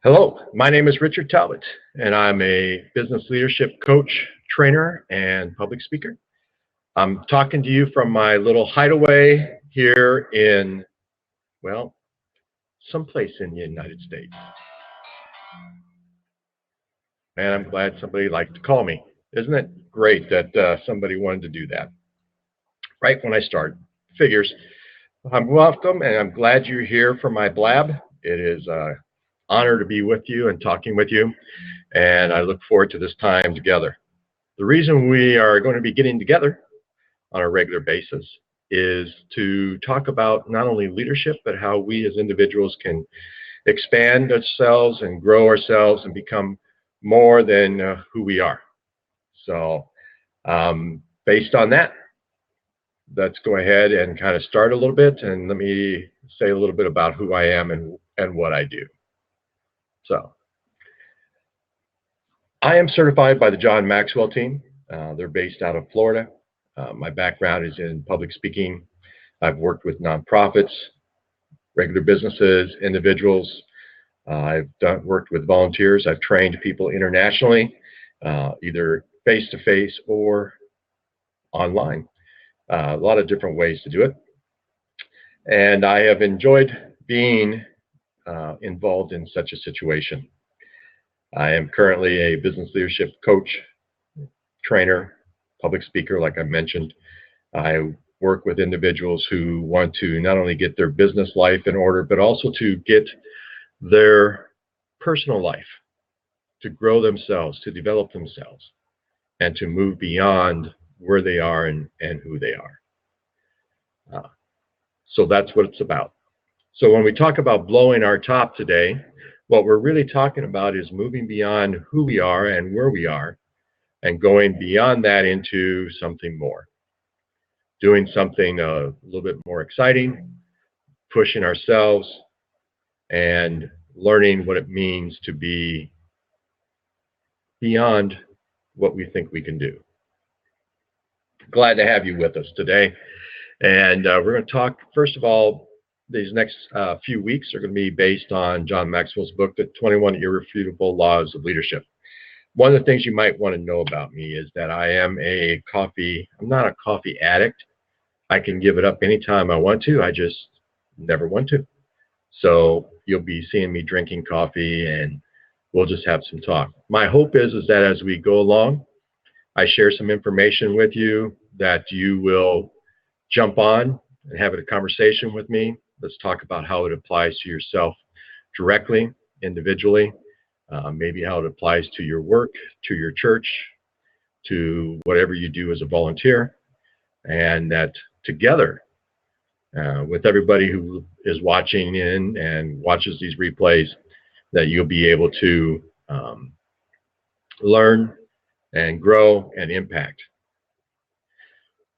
Hello, my name is Richard Talbot, and I'm a business leadership coach, trainer, and public speaker. I'm talking to you from my little hideaway here in, well, someplace in the United States. And I'm glad somebody liked to call me. Isn't it great that somebody wanted to do that? Right when I start. Figures. I'm welcome, and I'm glad you're here for my blab. It is an honor to be with you and talking with you, and I look forward to this time together. The reason we are going to be getting together on a regular basis is to talk about not only leadership, but how we as individuals can expand ourselves and grow ourselves and become more than who we are. So, based on that, let's go ahead and kind of start a little bit, and let me say a little bit about who I am and what I do. So, I am certified by the John Maxwell team. They're based out of Florida. My background is in public speaking. I've worked with nonprofits, regular businesses, individuals. I've worked with volunteers. I've trained people internationally, either face-to-face or online. A lot of different ways to do it. And I have enjoyed being involved in such a situation. I am currently a business leadership coach, trainer, public speaker, like I mentioned. I work with individuals who want to not only get their business life in order, but also to get their personal life, to grow themselves, to develop themselves, and to move beyond where they are and who they are. So that's what it's about. So when we talk about blowing our top today, what we're really talking about is moving beyond who we are and where we are and going beyond that into something more. Doing something a little bit more exciting, pushing ourselves, and learning what it means to be beyond what we think we can do. Glad to have you with us today. And we're going to talk, first of all, these next few weeks are going to be based on John Maxwell's book, The 21 Irrefutable Laws of Leadership. One of the things you might want to know about me is that I'm not a coffee addict. I can give it up anytime I want to. I just never want to. So you'll be seeing me drinking coffee and we'll just have some talk. My hope is that as we go along, I share some information with you that you will jump on and have a conversation with me. Let's talk about how it applies to yourself directly, individually, maybe how it applies to your work, to your church, to whatever you do as a volunteer, and that together, with everybody who is watching in and watches these replays, that you'll be able to learn and grow and impact.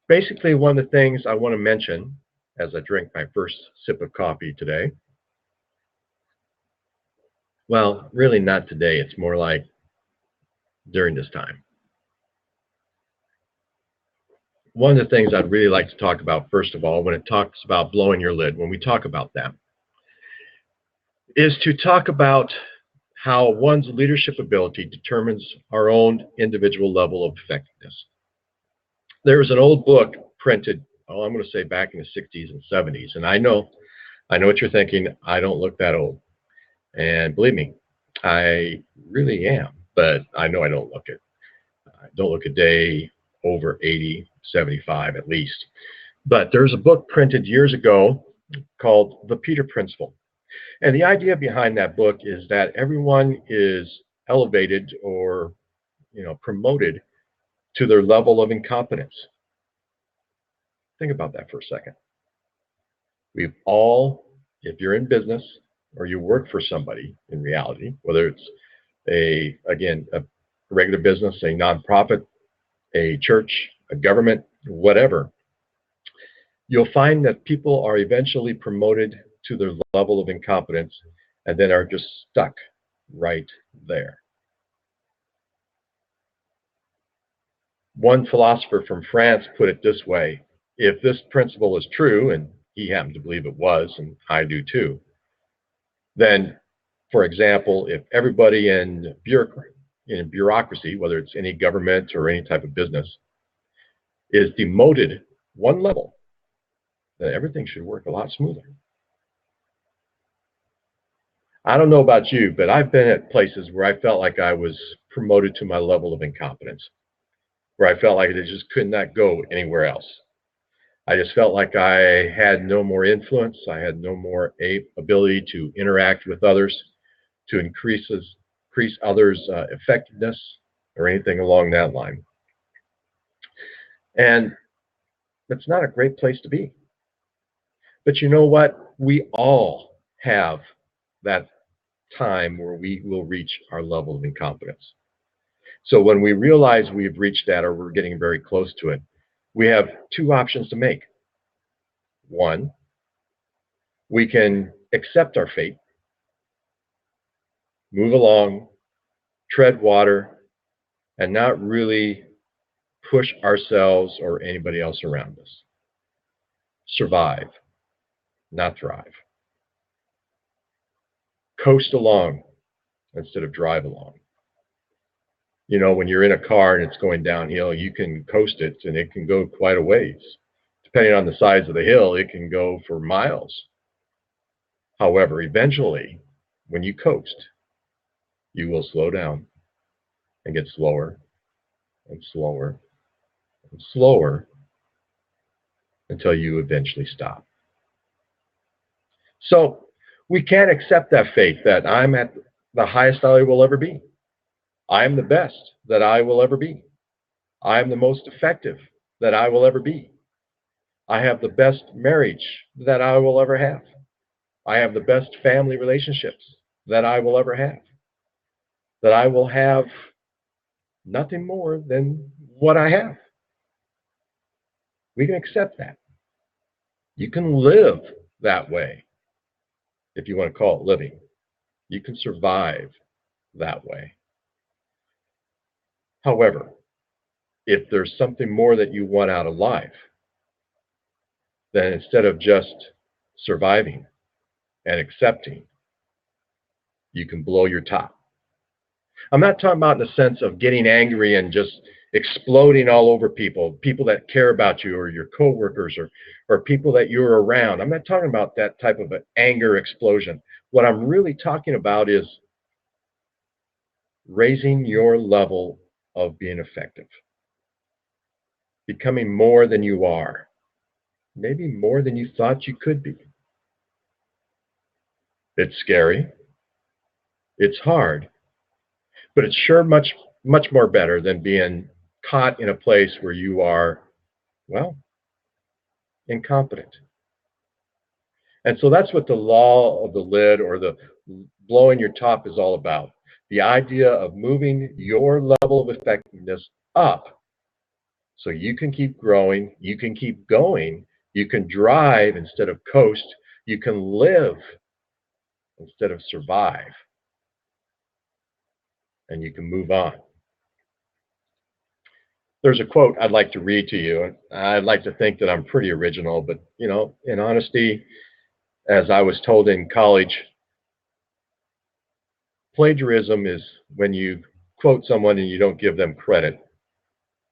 Basically, one of the things I want to mention as I drink my first sip of coffee today, well, really not today, it's more like during this time. One of the things I'd really like to talk about, first of all, when it talks about blowing your lid, when we talk about that, is to talk about how one's leadership ability determines our own individual level of effectiveness. There was an old book printed, I'm going to say back in the 60s and 70s, and I know what you're thinking. I don't look that old. And believe me, I really am, but I know I don't look it. I don't look a day over 80, 75 at least. But there's a book printed years ago called The Peter Principle. And the idea behind that book is that everyone is elevated or, promoted to their level of incompetence. Think about that for a second. We've all, if you're in business or you work for somebody in reality, whether it's a regular business, a nonprofit, a church, a government, whatever, you'll find that people are eventually promoted to their level of incompetence and then are just stuck right there. One philosopher from France put it this way: if this principle is true, and he happened to believe it was, and I do too, then For example, if everybody in bureaucracy, whether it's any government or any type of business, is demoted one level, then everything should work a lot smoother. I don't know about you, but I've been at places where I felt like I was promoted to my level of incompetence, where I felt like I just could not go anywhere else. I just felt like I had no more influence. I had no more ability to interact with others, to increase others' effectiveness or anything along that line. And that's not a great place to be. But you know what? We all have that time where we will reach our level of incompetence. So when we realize we've reached that or we're getting very close to it, we have two options to make. One, we can accept our fate, move along, tread water, and not really push ourselves or anybody else around us. Survive, not thrive. Coast along instead of drive along. You know, when you're in a car and it's going downhill, you can coast it and it can go quite a ways. Depending on the size of the hill, it can go for miles. However, eventually, when you coast, you will slow down and get slower and slower and slower until you eventually stop. So we can't accept that fate that I'm at the highest I will ever be. I am the best that I will ever be. I am the most effective that I will ever be. I have the best marriage that I will ever have. I have the best family relationships that I will ever have. That I will have nothing more than what I have. We can accept that. You can live that way, if you want to call it living. You can survive that way. However, if there's something more that you want out of life, then instead of just surviving and accepting, you can blow your top. I'm not talking about in the sense of getting angry and just exploding all over people that care about you or your coworkers or people that you're around. I'm not talking about that type of an anger explosion. What I'm really talking about is raising your level of being effective, becoming more than you are, maybe more than you thought you could be. It's scary. It's hard. But it's sure much more better than being caught in a place where you are, well, incompetent. And so that's what the law of the lid or the blowing your top is all about. The idea of moving your level of effectiveness up so you can keep growing, you can keep going, you can drive instead of coast, you can live instead of survive, and you can move on. There's a quote I'd like to read to you. I'd like to think that I'm pretty original, but you know, in honesty, as I was told in college, plagiarism is when you quote someone and you don't give them credit.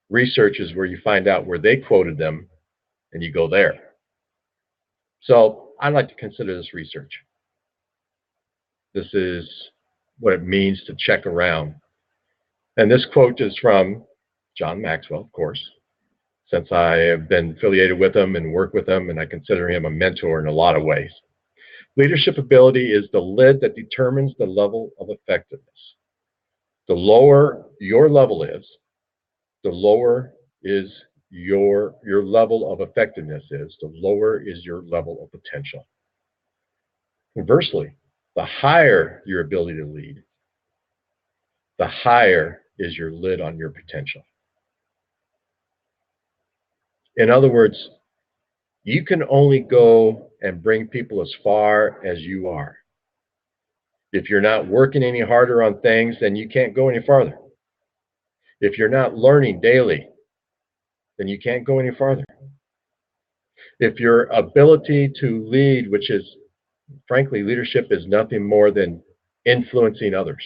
Research is where you find out where they quoted them and you go there. So I'd like to consider this research. This is what it means to check around. And this quote is from John Maxwell, of course, since I have been affiliated with him and work with him, and I consider him a mentor in a lot of ways. Leadership ability is the lid that determines the level of effectiveness. The lower your level is, the lower is your level of effectiveness is, the lower is your level of potential. Conversely, the higher your ability to lead, the higher is your lid on your potential. In other words, you can only go and bring people as far as you are. If you're not working any harder on things, then you can't go any farther. If you're not learning daily, then you can't go any farther. If your ability to lead, which is, frankly, leadership is nothing more than influencing others,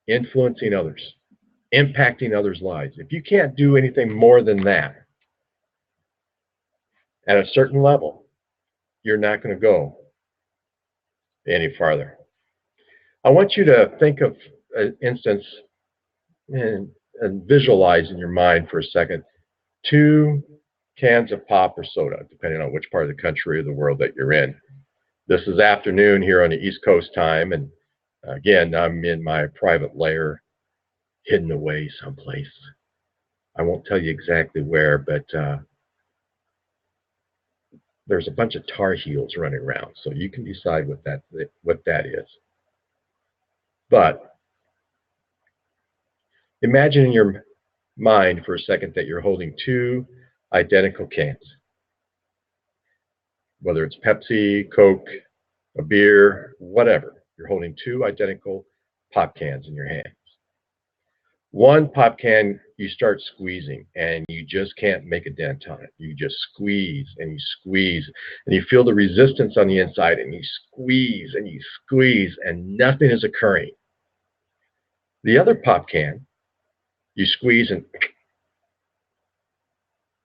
impacting others' lives. If you can't do anything more than that at a certain level, you're not going to go any farther. I want you to think of an instance and visualize in your mind for a second 2 cans of pop or soda, depending on which part of the country or the world that you're in. This is afternoon here on the East Coast time, and again, I'm in my private lair, hidden away someplace. I won't tell you exactly where, but there's a bunch of Tar Heels running around, so you can decide what that is. But imagine in your mind for a second that you're holding 2 identical cans, whether it's Pepsi, Coke, a beer, whatever. You're holding 2 identical pop cans in your hands. One pop can you start squeezing and you just can't make a dent on it. You just squeeze and you squeeze and you feel the resistance on the inside and you squeeze and nothing is occurring. The other pop can, you squeeze and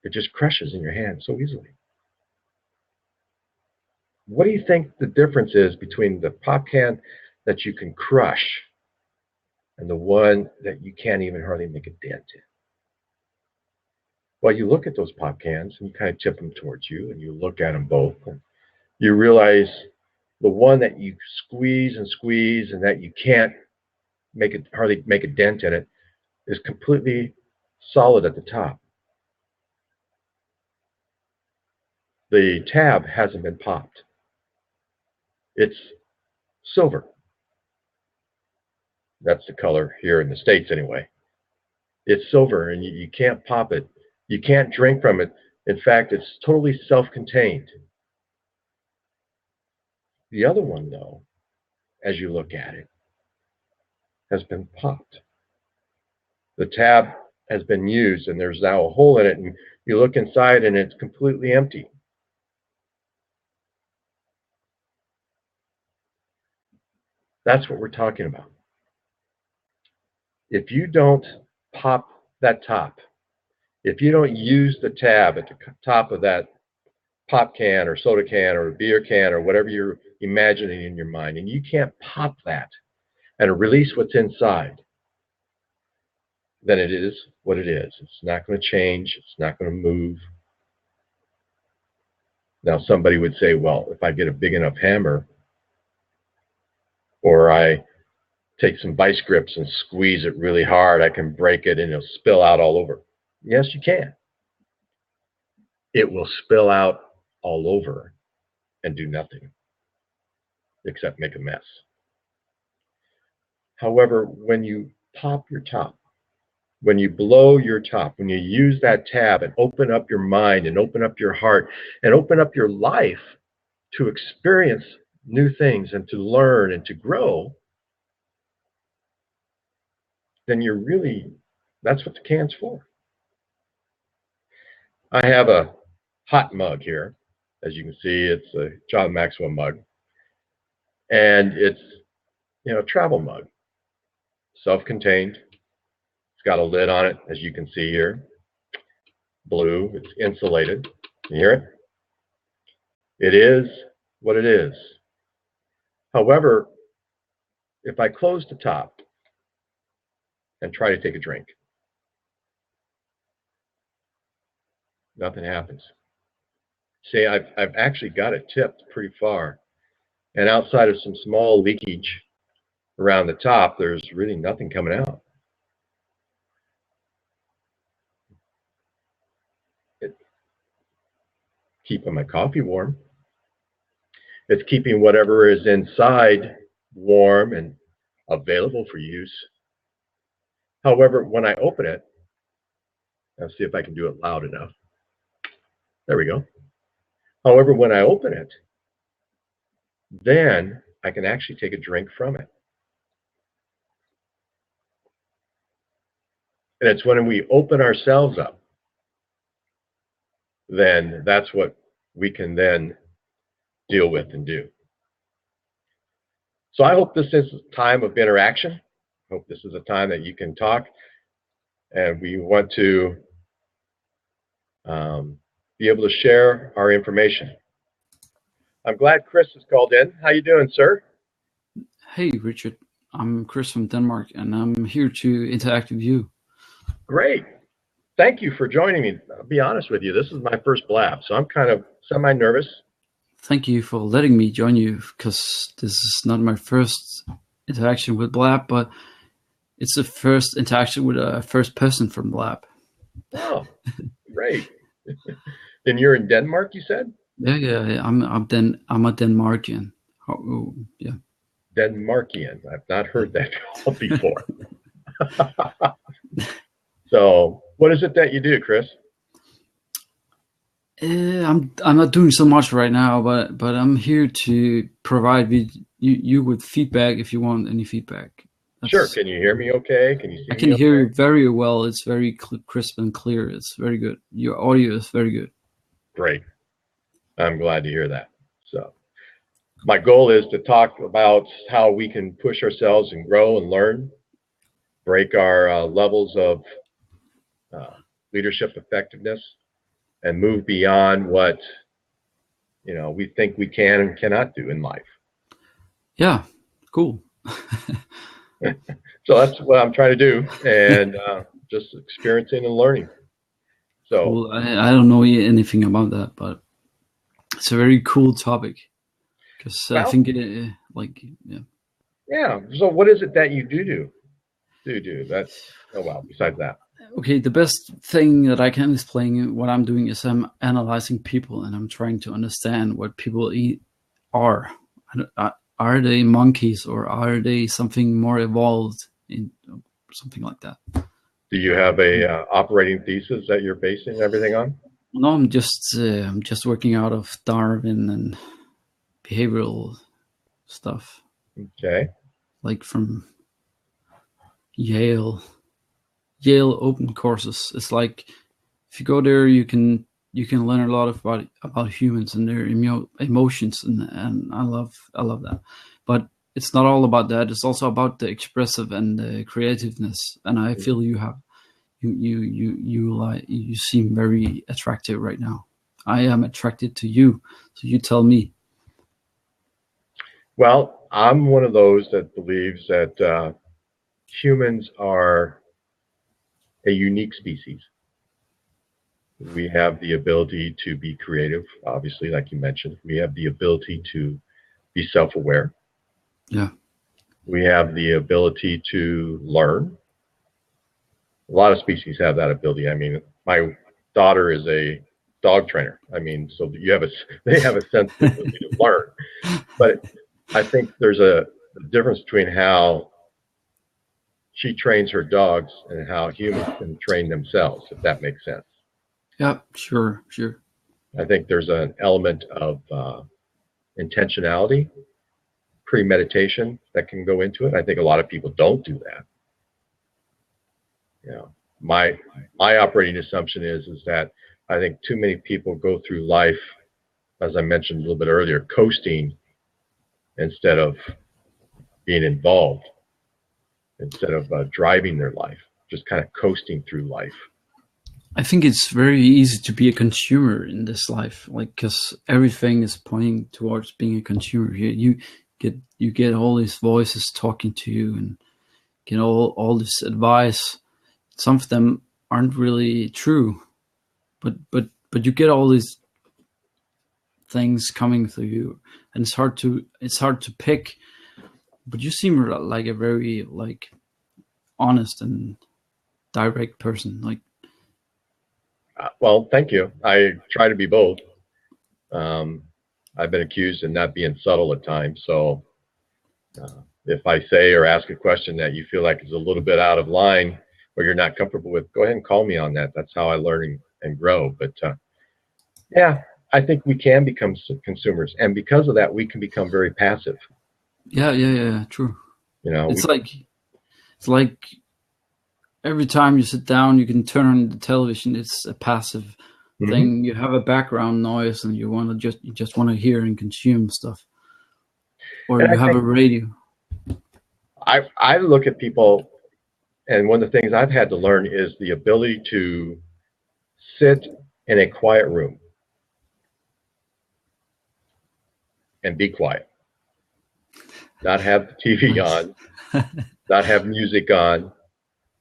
it just crushes in your hand so easily. What do you think the difference is between the pop can that you can crush and the one that you can't even hardly make a dent in? Well, you look at those pop cans and you kind of tip them towards you and you look at them both and you realize the one that you squeeze and that you can't hardly make a dent in it is completely solid at the top. The tab hasn't been popped. It's silver. That's the color here in the States anyway. It's silver and you can't pop it. You can't drink from it. In fact, it's totally self-contained. The other one, though, as you look at it, has been popped. The tab has been used and there's now a hole in it and you look inside and it's completely empty. That's what we're talking about. If you don't pop that top, if you don't use the tab at the top of that pop can or soda can or beer can or whatever you're imagining in your mind, and you can't pop that and release what's inside, then it is what it is. It's not going to change. It's not going to move. Now, somebody would say, well, if I get a big enough hammer or I take some vice grips and squeeze it really hard, I can break it and it'll spill out all over. Yes, you can. It will spill out all over and do nothing except make a mess. However, when you pop your top, when you blow your top, when you use that tab and open up your mind and open up your heart and open up your life to experience new things and to learn and to grow, then that's what the can's for. I have a hot mug here. As you can see, it's a John Maxwell mug. And it's, a travel mug, self-contained. It's got a lid on it, as you can see here. Blue, it's insulated. You hear it? It is what it is. However, if I close the top and try to take a drink, nothing happens. See, I've actually got it tipped pretty far. And outside of some small leakage around the top, there's really nothing coming out. It's keeping my coffee warm. It's keeping whatever is inside warm and available for use. However, when I open it, let's see if I can do it loud enough. There we go. However, when I open it, then I can actually take a drink from it. And it's when we open ourselves up, then that's what we can then deal with and do. So I hope this is a time of interaction. I hope this is a time that you can talk, and we want to be able to share our information. I'm glad Chris has called in. How you doing, sir? Hey, Richard. I'm Chris from Denmark, and I'm here to interact with you. Great. Thank you for joining me. I'll be honest with you. This is my first blab, so I'm kind of semi-nervous. Thank you for letting me join you, because this is not my first interaction with Blab, but it's the first interaction with a first person from Blab. Oh, great. And you're in Denmark, you said? Yeah. I'm a Denmarkian. Oh, yeah. Denmarkian. I've not heard that before. So, what is it that you do, Chris? I'm not doing so much right now, but I'm here to provide you with feedback if you want any feedback. Sure. Can you hear me okay? Can you see me? I can hear you very well. It's very crisp and clear. It's very good. Your audio is very good. Great. I'm glad to hear that. So my goal is to talk about how we can push ourselves and grow and learn, break our levels of leadership effectiveness, and move beyond what we think we can and cannot do in life. Yeah, cool. So that's what I'm trying to do, and just experiencing and learning. So well, I don't know anything about that, but it's a very cool topic, because I think yeah. So what is it that you do? That's besides that. Okay, the best thing that I can explain what I'm doing is I'm analyzing people, and I'm trying to understand what people are. Are they monkeys, or are they something more evolved, in something like that? Do you have a operating thesis that you're basing everything on? No, I'm just working out of Darwin and behavioral stuff. Okay. Like from Yale open courses. It's like if you go there, you can learn a lot about humans and their emotions, and I love that. But it's not all about that. It's also about the expressive and the creativeness. And I feel you seem very attractive right now. I am attracted to you, so you tell me. Well, I'm one of those that believes that humans are a unique species. We have the ability to be creative, obviously, like you mentioned. We have the ability to be self-aware. Yeah. We have the ability to learn. A lot of species have that ability. I mean, my daughter is a dog trainer. I mean, so they have a sense of ability to learn. But I think there's a difference between how she trains her dogs and how humans can train themselves, if that makes sense. Yeah, sure. I think there's an element of intentionality, premeditation that can go into it. I think a lot of people don't do that. My operating assumption is that I think too many people go through life, as I mentioned a little bit earlier, coasting instead of being involved, instead of driving their life, just kind of coasting through life. I think it's very easy to be a consumer in this life, like, because everything is pointing towards being a consumer. You get all these voices talking to you, and get all this advice. Some of them aren't really true, but you get all these things coming through you, and it's hard to pick. But you seem like a very honest and direct person. Well, thank you. I try to be both. I've been accused of not being subtle at times. So if I say or ask a question that you feel like is a little bit out of line or you're not comfortable with, go ahead and call me on that. That's how I learn and grow. But yeah, I think we can become consumers. And because of that, we can become very passive. Yeah, true. It's like every time you sit down, you can turn on the television. It's a passive thing. You have a background noise, and you just want to hear and consume stuff. Or you have a radio. I look at people, and one of the things I've had to learn is the ability to sit in a quiet room and be quiet, not have the TV Nice. on, not have music on,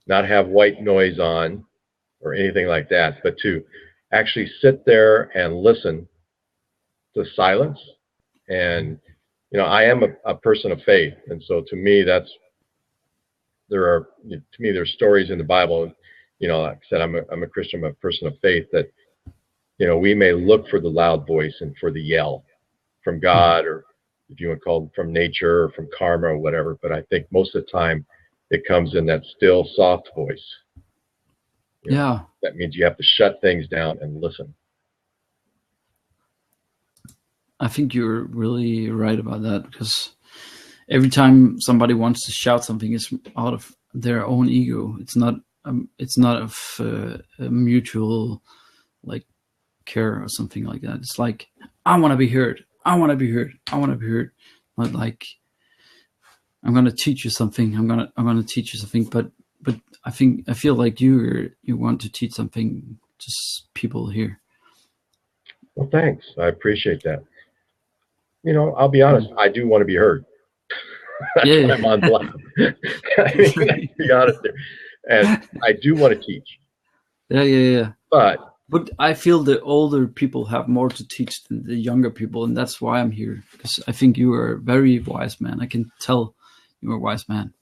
not have white noise on or anything like that, but to actually sit there and listen to silence. And I am a person of faith, and so to me, there's stories in the Bible. Like I said, I'm a Christian, I'm a person of faith, that we may look for the loud voice and for the yell from God, or if you want to call it from nature or from karma or whatever. But I think most of the time it comes in that still, soft voice. Yeah. That means you have to shut things down and listen. I think you're really right about that, because every time somebody wants to shout something, it's out of their own ego. It's not of a mutual like care or something like that. It's like, I want to be heard. I want to be heard. I want to be heard. Not like, I'm going to teach you something. I'm going to teach you something. But I feel like you want to teach something to people here. Well, thanks. I appreciate that. I'll be honest. I do want to be heard. That's why I'm on Blab. Let's be honest there. And I do want to teach. Yeah. But I feel the older people have more to teach than the younger people, and that's why I'm here. Because I think you are a very wise man. I can tell you're a wise man.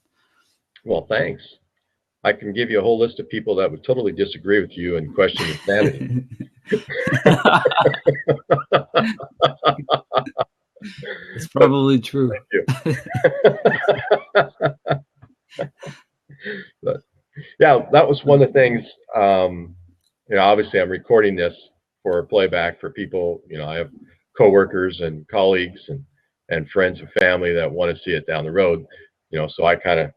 Well, thanks. I can give you a whole list of people that would totally disagree with you and question your sanity. It's probably true. Thank you. But yeah, that was one of the things. Obviously, I'm recording this for playback for people. I have coworkers and colleagues and friends and family that want to see it down the road. So I kind of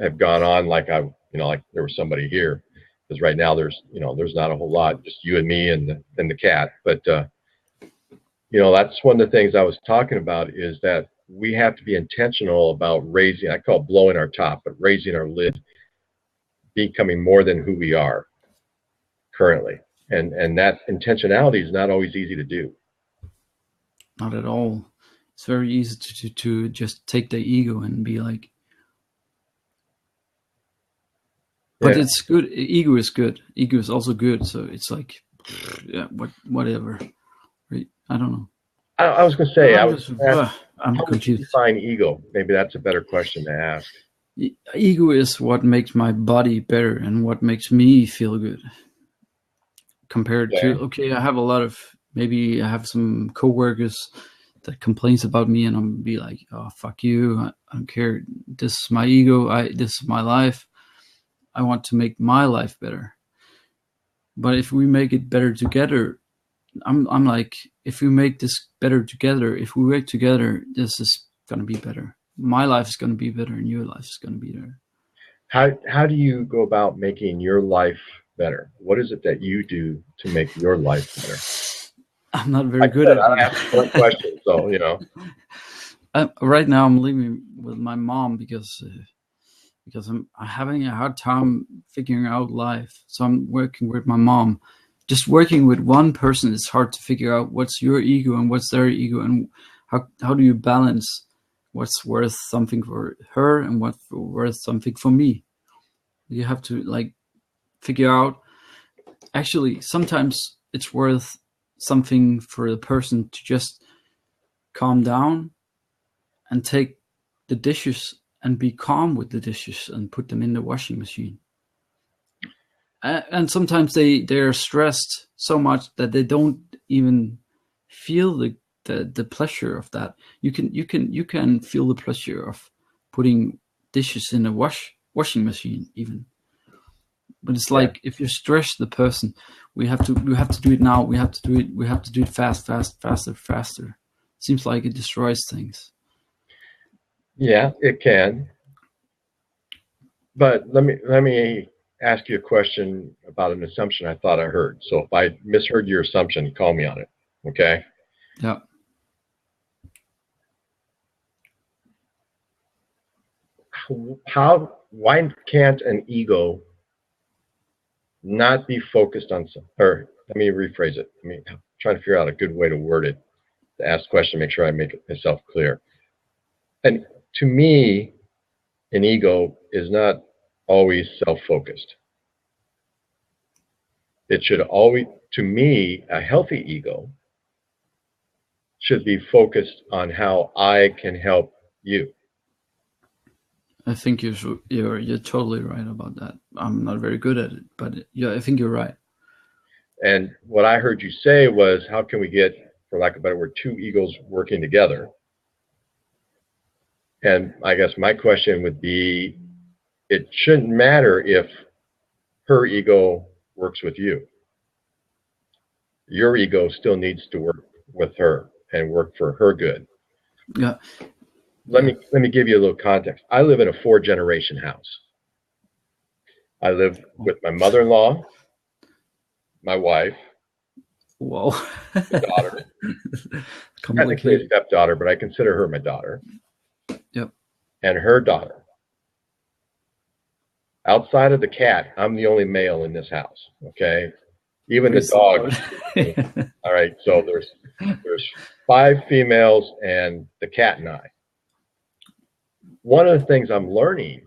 have gone on like like there was somebody here, because right now there's not a whole lot, just you and me and the cat. But that's one of the things I was talking about, is that we have to be intentional about raising, I call it blowing our top, but raising our lid, becoming more than who we are currently. And that intentionality is not always easy to do. Not at all. It's very easy to just take the ego and be like, but yeah. It's good. Ego is good. Ego is also good. So it's like, yeah, whatever. Right? I don't know. I was going to say, I'm how confused. would you define ego? Maybe that's a better question to ask. Ego is what makes my body better and what makes me feel good. Compared to, okay, I have a lot of, maybe I have some coworkers that complains about me, and I'm be like, oh, fuck you. I don't care. This is my ego. This is my life. I want to make my life better. But if we make it better together, I'm like, if we make this better together, if we work together, this is going to be better. My life is going to be better, and your life is going to be better. How do you go about making your life better? What is it that you do to make your life better? I'm not very good at it. I asked one question, so right now I'm living with my mom because I'm having a hard time figuring out life. So I'm working with my mom. Just working with one person is hard to figure out what's your ego and what's their ego, and how do you balance what's worth something for her and what's worth something for me. You have to like figure out, actually sometimes it's worth something for the person to just calm down and take the dishes and be calm with the dishes and put them in the washing machine. And sometimes they're stressed so much that they don't even feel the pleasure of that. You can feel the pleasure of putting dishes in a washing machine even. But it's like, if you stress the person, we have to do it now. We have to do it faster. Seems like it destroys things. Yeah, it can. But let me ask you a question about an assumption I thought I heard. So if I misheard your assumption, call me on it. Okay? Yeah. why can't an ego not be focused on some, or let me rephrase it. I'm trying to figure out a good way to word it, to ask the question, make sure I make myself clear. And to me, an ego is not always self-focused. It should always, to me, a healthy ego should be focused on how I can help you. I think you're totally right about that. I'm not very good at it, but yeah, I think you're right. And what I heard you say was, how can we get, for lack of a better word, two egos working together? And I guess my question would be, it shouldn't matter if her ego works with you. Your ego still needs to work with her and work for her good. Yeah. Let me give you a little context. I live in a 4-generation house. I live with my mother-in-law, my wife, Whoa. my daughter. Technically a stepdaughter, but I consider her my daughter. Yep. And her daughter. Outside of the cat, I'm the only male in this house. Okay. Even the dog. All right. So there's 5 females and the cat and I. One of the things I'm learning,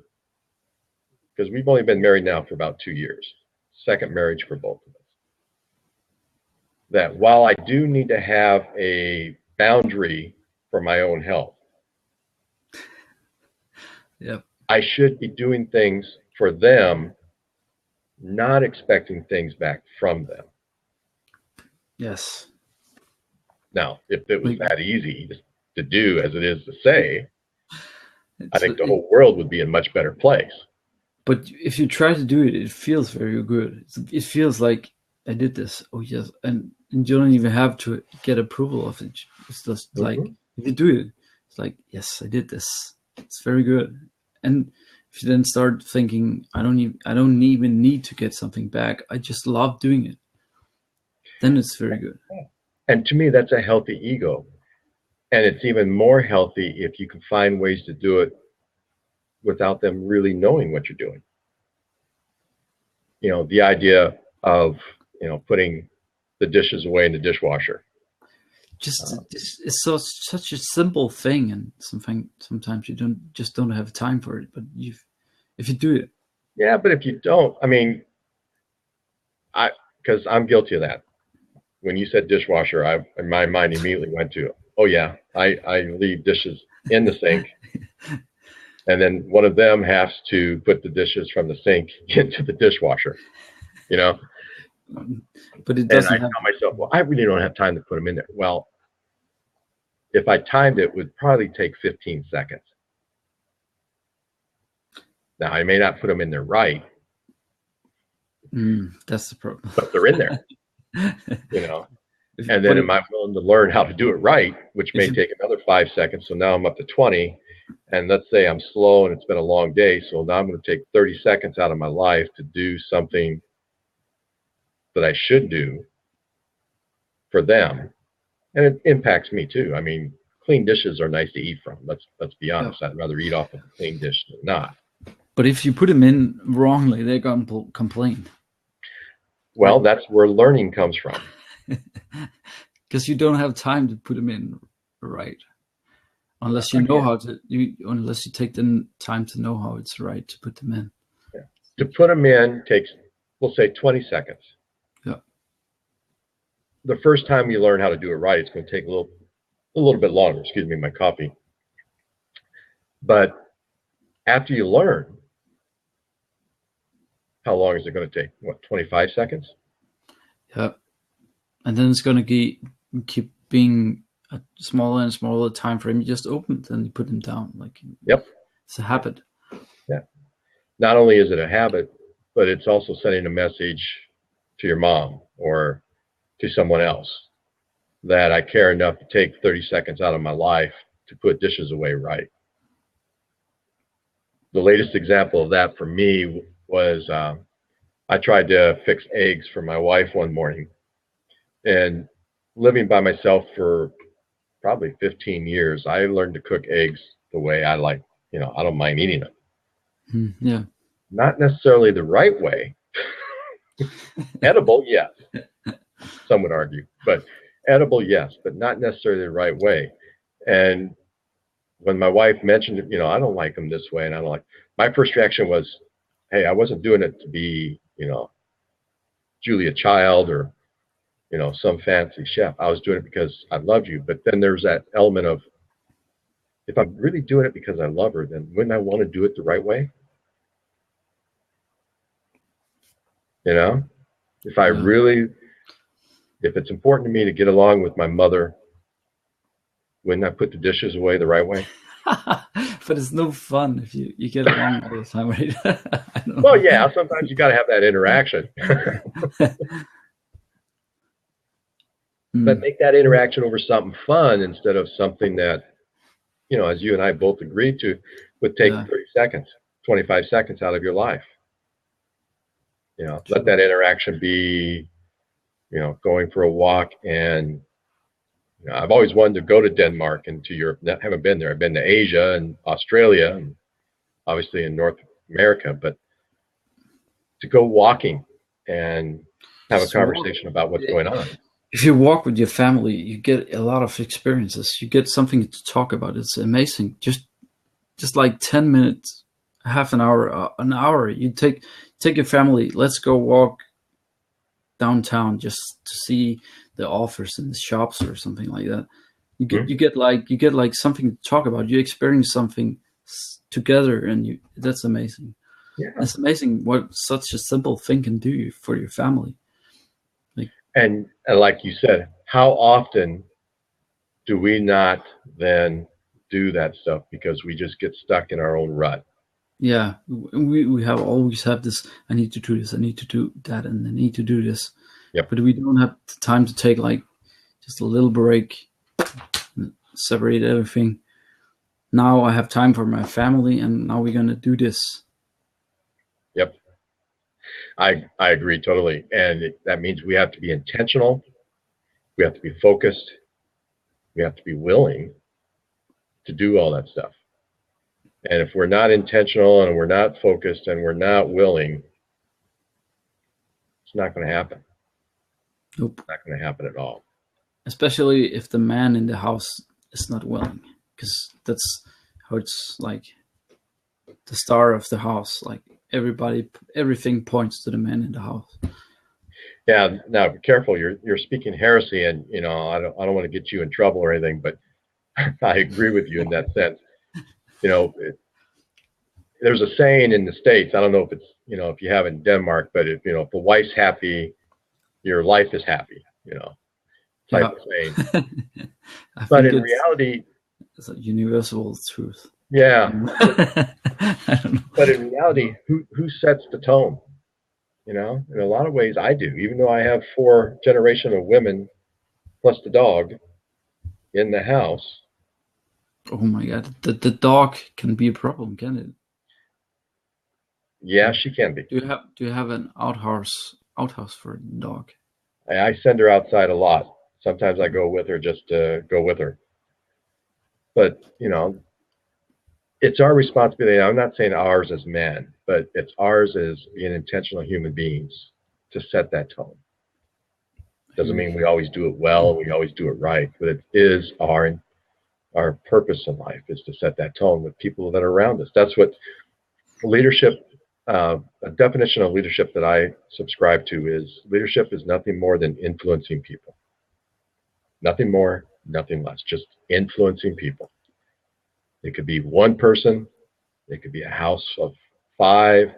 because we've only been married now for about 2 years, second marriage for both of us, that while I do need to have a boundary for my own health, yep, I should be doing things for them, not expecting things back from them. Yes. Now, if it was that easy to do as it is to say, I think the whole world would be in a much better place. But if you try to do it, it feels very good. It feels like I did this. Oh yes, and you don't even have to get approval of it. It's just like if you do it, it's like yes, I did this. It's very good. And if you then start thinking, I don't even need to get something back. I just love doing it. Then it's very good. And to me, that's a healthy ego. And it's even more healthy if you can find ways to do it without them really knowing what you're doing. You know, the idea of, putting the dishes away in the dishwasher. It's such a simple thing, and sometimes you don't have time for it. But if you do it. Yeah, but if you don't, because I'm guilty of that. When you said dishwasher, my mind immediately went to, oh yeah, I leave dishes in the sink, and then one of them has to put the dishes from the sink into the dishwasher, But it doesn't. And I tell myself, well, I really don't have time to put them in there. Well, if I timed it, would probably take 15 seconds. Now I may not put them in there right. That's the problem. But they're in there. And then am I willing to learn how to do it right, which may take another 5 seconds. So now I'm up to 20. And let's say I'm slow and it's been a long day. So now I'm going to take 30 seconds out of my life to do something that I should do for them. And it impacts me too. Clean dishes are nice to eat from. Let's be honest. I'd rather eat off of a clean dish than not. But if you put them in wrongly, they're going to complain. Well, that's where learning comes from. Because you don't have time to put them in right, unless you know how to. Unless you take the time to know how it's right to put them in. Yeah. To put them in takes, we'll say, 20 seconds. Yeah. The first time you learn how to do it right, it's going to take a little bit longer. Excuse me, my coffee. But after you learn, how long is it going to take? What, 25 seconds? Yeah. And then it's going to keep being a smaller and smaller time frame. You just open it and you put them down. Yep. It's a habit. Yeah. Not only is it a habit, but it's also sending a message to your mom or to someone else that I care enough to take 30 seconds out of my life to put dishes away right. The latest example of that for me was I tried to fix eggs for my wife one morning, and living by myself for probably 15 years, I learned to cook eggs the way I like. I don't mind eating them. Yeah. Not necessarily the right way. Edible, yes, some would argue, but edible, yes, but not necessarily the right way. And when my wife mentioned it, I don't like them this way, and I don't like. My first reaction was, hey, I wasn't doing it to be, Julia Child or some fancy chef. I was doing it because I loved you. But then there's that element of, if I'm really doing it because I love her, then wouldn't I want to do it the right way? If I Yeah. really, if it's important to me to get along with my mother, wouldn't I put the dishes away the right way? But it's no fun if you get along all the time, right? I don't Well, know. yeah, sometimes you got to have that interaction, but Mm, make that interaction over something fun instead of something that, as you and I both agreed to, would take yeah, 30 seconds, 25 seconds out of your life. Let true. that interaction be, going for a walk. And I've always wanted to go to Denmark and to Europe. I haven't been there. I've been to Asia and Australia and obviously in North America, but to go walking and have a Just walk. conversation about what's going on. If you walk with your family, you get a lot of experiences. You get something to talk about. It's amazing. Just like 10 minutes, half an hour, an hour. You take your family. Let's go walk downtown just to see the offers in the shops or something like that. You get like something to talk about. You experience something together, and that's amazing. Yeah. It's amazing what such a simple thing can do for your family. Like, And like you said, how often do we not then do that stuff because we just get stuck in our own rut? yeah, we have always have this. I need to do this. I need to do that, and I need to do this. Yep. But we don't have the time to take like just a little break, separate everything. Now I have time for my family, and now we're gonna do this. Yep. I agree totally. And that means we have to be intentional. We have to be focused. We have to be willing to do all that stuff. And if we're not intentional and we're not focused and we're not willing, it's not going to happen. Nope. It's not going to happen at all. Especially if the man in the house is not willing, because that's how it's like the star of the house. Like everything points to the man in the house. Yeah. Now, be careful. You're speaking heresy, and I don't want to get you in trouble or anything, but I agree with you in that sense. There's a saying in the States. I don't know if it's if you have in Denmark, but if the wife's happy, your life is happy. Type Yeah. of saying. I But think in reality, it's a universal truth. yeah. I don't know. But in reality, who sets the tone? In a lot of ways, I do. Even though I have 4 generations of women plus the dog in the house. Oh my god, the dog can be a problem, can it? Yeah, she can be. Do you have an outhouse for a dog? I send her outside a lot. Sometimes I go with her just to go with her. But it's our responsibility. I'm not saying ours as men, but it's ours as being intentional human beings to set that tone. Doesn't mean we always do it well, we always do it right, but it is our purpose in life is to set that tone with people that are around us. That's what leadership. A definition of leadership that I subscribe to is leadership is nothing more than influencing people. Nothing more, nothing less. Just influencing people. It could be one person. It could be a house of 5.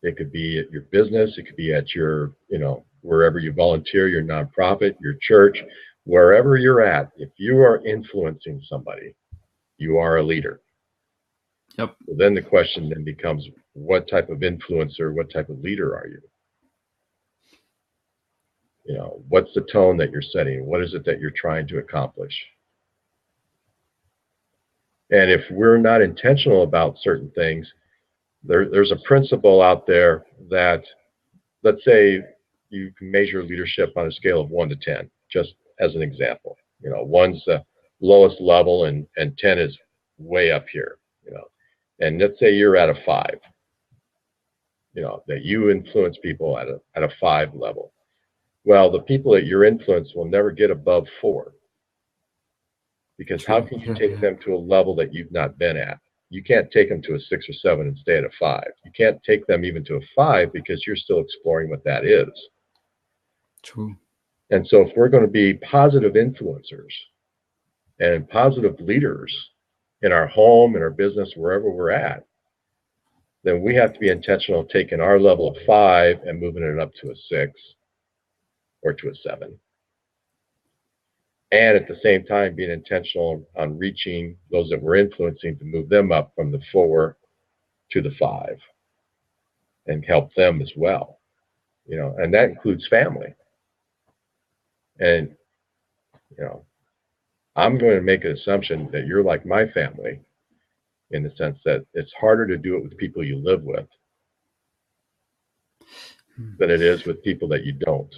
It could be at your business. It could be at your, wherever you volunteer, your nonprofit, your church, wherever you're at. If you are influencing somebody, you are a leader. Yep. So then the question then becomes, what type of influencer, what type of leader are you? What's the tone that you're setting? What is it that you're trying to accomplish? And if we're not intentional about certain things, there's a principle out there that, let's say you can measure leadership on a scale of 1 to 10, just as an example. 1's the lowest level and 10 is way up here. And let's say you're at a 5, that you influence people at a 5 level. Well, the people that your influence will never get above 4, because how can you take them to a level that you've not been at? You can't take them to a 6 or 7 and stay at a 5. You can't take them even to a 5 because you're still exploring what that is. True. And so if we're going to be positive influencers and positive leaders in our home, in our business, wherever we're at, then we have to be intentional of taking our level of 5 and moving it up to a 6 or to a 7. And at the same time, being intentional on reaching those that we're influencing to move them up from the 4 to the 5 and help them as well. And that includes family. And, I'm going to make an assumption that you're like my family in the sense that it's harder to do it with people you live with than it is with people that you don't,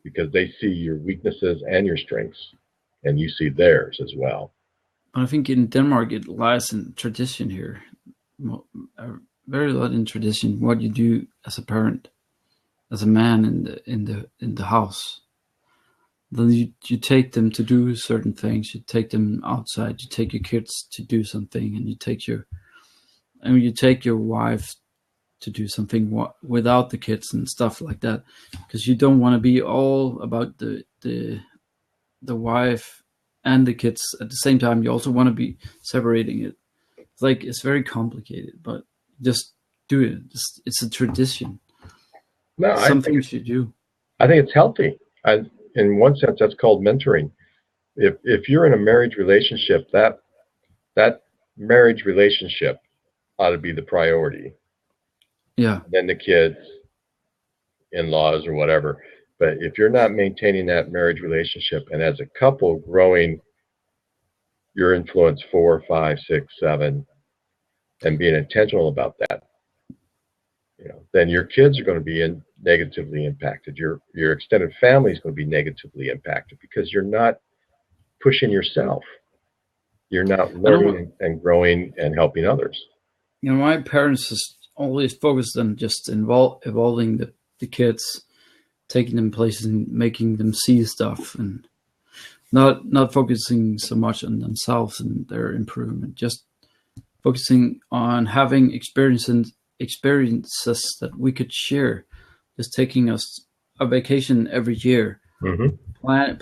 because they see your weaknesses and your strengths, and you see theirs as well. I think in Denmark it lies in tradition here, very lot in tradition. What you do as a parent, as a man in the house, then you take them to do certain things. You take them outside. You take your kids to do something, and you take your wife to do something without the kids and stuff like that, because you don't want to be all about the wife and the kids at the same time. You also want to be separating it. It's very complicated, but just do it. It's a tradition. No, something you should do. I think it's healthy. In one sense, that's called mentoring. If you're in a marriage relationship, that marriage relationship ought to be the priority. Yeah. Then the kids, in-laws, or whatever. But if you're not maintaining that marriage relationship, and as a couple growing your influence 4, 5, 6, 7, and being intentional about that, then your kids are going to be negatively impacted. Your extended family is going to be negatively impacted because you're not pushing yourself. You're not learning and growing and helping others. My parents just always focused on just evolving the kids, taking them places and making them see stuff, and not focusing so much on themselves and their improvement, just focusing on having experiences that we could share, just taking us a vacation every year. Mm-hmm.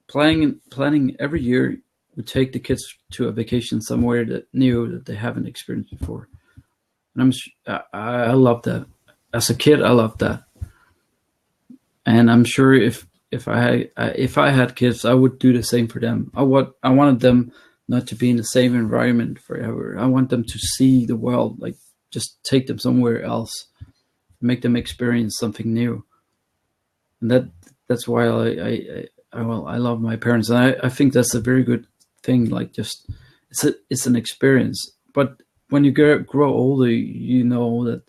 Planning every year. We take the kids to a vacation somewhere that new that they haven't experienced before, and I love that. As a kid, I loved that, and I'm sure if I had kids, I would do the same for them. I wanted them not to be in the same environment forever. I want them to see the world, just take them somewhere else, make them experience something new. And that's why I love my parents. And I think that's a very good thing. It's an experience. But when you grow older, you know that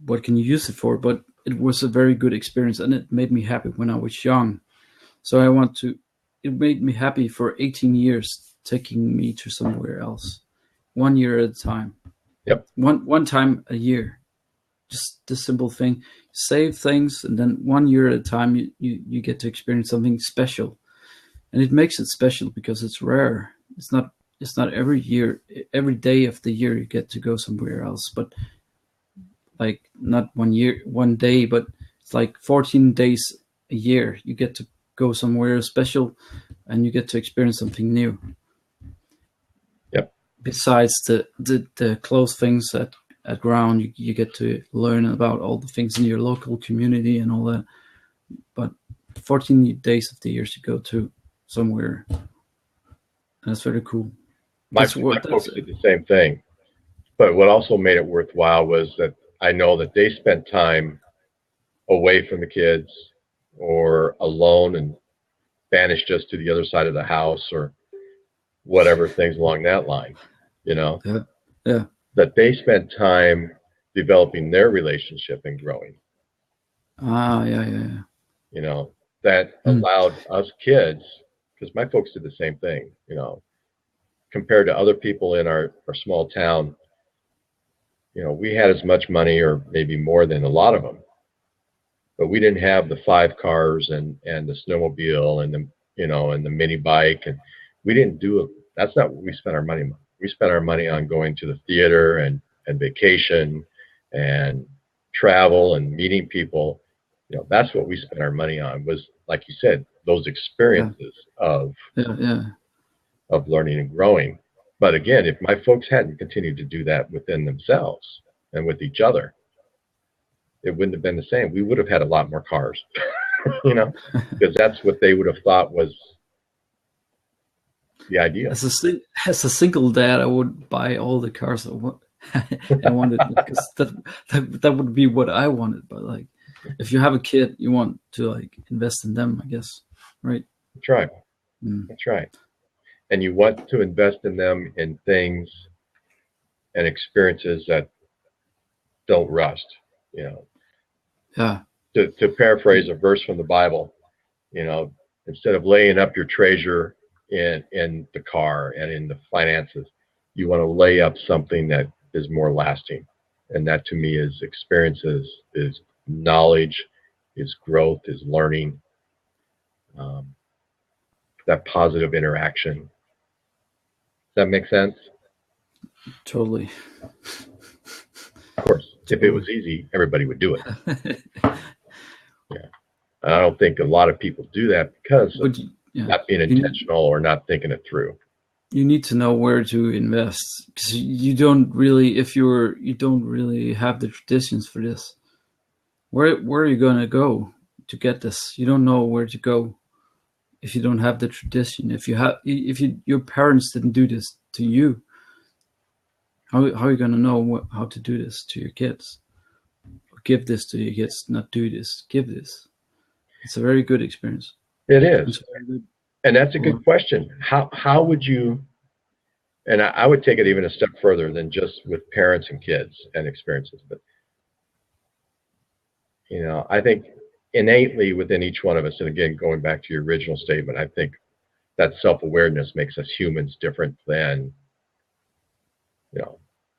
what can you use it for? But it was a very good experience, and it made me happy when I was young. So it made me happy for 18 years, taking me to somewhere else, 1 year at a time. Yep. One time a year. Just the simple thing. Save things, and then 1 year at a time, you get to experience something special, and it makes it special because it's rare. It's not every year, every day of the year you get to go somewhere else, but not 1 day, but it's 14 days a year. You get to go somewhere special, and you get to experience something new. Yep. Besides the close things at ground, you get to learn about all the things in your local community and all that. But 14 days of the year you go to somewhere. That's very cool. My folks did the same thing. But what also made it worthwhile was that I know that they spent time away from the kids or alone and banished just to the other side of the house or whatever, things along that line, Yeah. That they spent time developing their relationship and growing. Yeah. That allowed us kids, because my folks did the same thing, compared to other people in our small town, we had as much money or maybe more than a lot of them, but we didn't have the 5 cars and the snowmobile and and the mini bike, and we didn't do it. That's not what we spent our money on. We spent our money on going to the theater and vacation and travel and meeting people. That's what we spent our money on, was, like you said, those experiences of learning and growing. But again, if my folks hadn't continued to do that within themselves and with each other, it wouldn't have been the same. We would have had a lot more cars, because that's what they would have thought was the idea. As a single dad, I would buy all the cars I wanted, because that would be what I wanted. But like, if you have a kid, you want to like invest in them, I guess, right? That's right. That's right. And you want to invest in them in things and experiences that don't rust. Yeah. To paraphrase a verse from the Bible, instead of laying up your treasure in the car and in the finances, you want to lay up something that is more lasting. And that to me is experiences, is knowledge, is growth, is learning, that positive interaction. Does that make sense? Totally. Of course, if it was easy, everybody would do it. Yeah. And I don't think a lot of people do that because of not being intentional or not thinking it through. You need to know where to invest, because you don't really, you don't really have the traditions for this. Where are you going to go to get this? You don't know where to go if you don't have the tradition. If your parents didn't do this to you, how are you going to know how to do this to your kids? Give this to your kids, not do this. Give this. It's a very good experience. It is. And that's a good question. How would you, and I would take it even a step further than just with parents and kids and experiences, but I think innately within each one of us, and again, going back to your original statement, I think that self-awareness makes us humans different than,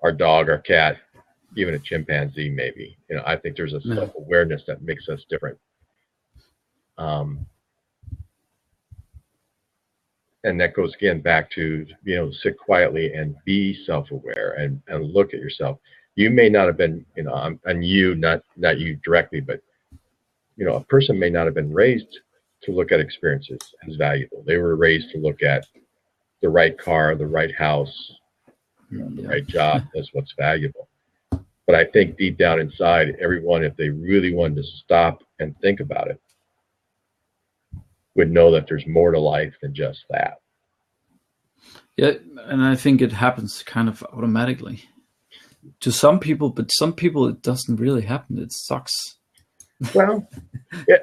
our dog, our cat, even a chimpanzee maybe. I think there's a self-awareness that makes us different. And that goes again back to being able to sit quietly and be self-aware and look at yourself. You may not have been, and you, not you directly, but a person may not have been raised to look at experiences as valuable. They were raised to look at the right car, the right house, the right job as what's valuable. But I think deep down inside, everyone, if they really wanted to stop and think about it, would know that there's more to life than just that. Yeah, and I think it happens kind of automatically to some people, but some people it doesn't really happen. It sucks. Well,